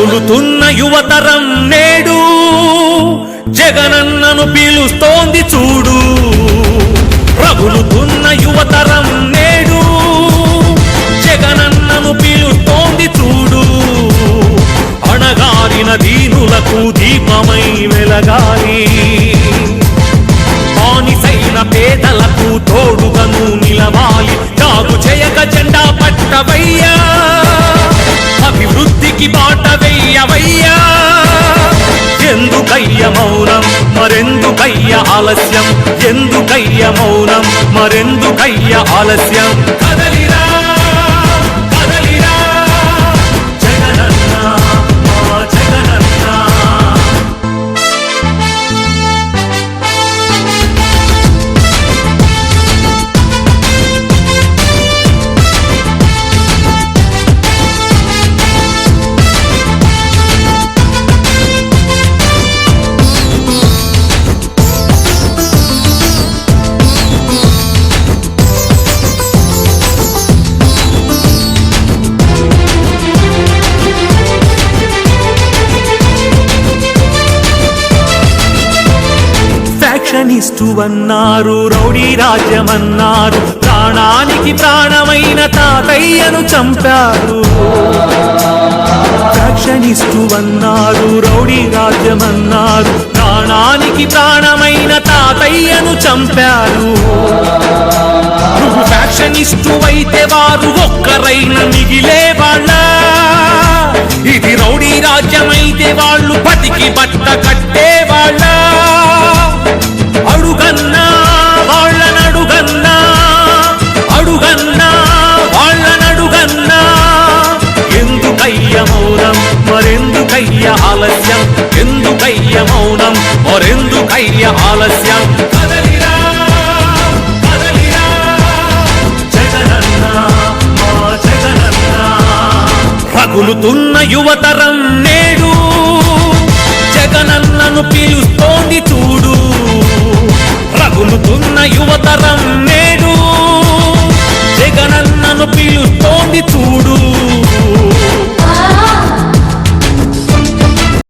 రగులుతున్న యువతరం నేడు జగనన్నను పిలుస్తోంది చూడు. రగులుతున్న యువతరం నేడు జగనన్నను పిలుస్తోంది చూడు. అణగారిన దీనులకు దీపమై వెలగాలి, బానిసైన పేదలకు తోడుగను నిలవాలి. కాగు చేయక జెండా పట్టవయ్యా, అభివృద్ధికి బాట వెయ్యవయ్యా. ఎందుకయ్య మౌనం మరెందుకయ్య ఆలస్యం, ఎందుకయ్య మౌనం మరెందుకయ్య ఆలస్యం. కదలిరా కదలిరా జగనన్న మా జగనన్న. ఫ్యాక్షనిస్టు అన్నారు, రౌడీ రాజ్యమన్నారు, ప్రాణానికి ప్రాణమైన తాతయ్యను చంపారు. ఫ్యాక్షనిస్టు అన్నారు, రౌడీ రాజ్యమన్నారు, ప్రాణానికి ప్రాణమైన తాతయ్యను చంపారు. నువ్వు ఫ్యాక్షనిస్టు అయితే వారు ఒక్కరైన మిగిలేవాళ్ళ. ఇది రౌడీ రాజ్యమైతే వాళ్ళు బతికి బట్ట కట్టేవాళ్ళ. అడుగన్నా వాళ్ళనడుగన్నా, అడుగన్నా వాళ్ళనడుగన్నా. ఎందుకయ్య మౌనం మరెందుకయ్య ఆలస్యం, ఎందుకయ్య మౌనం మరెందుకయ్య ఆలస్యం. కదలిరా కదలిరా జగనన్న మా జగనన్న. రగులుతున్న యువతరం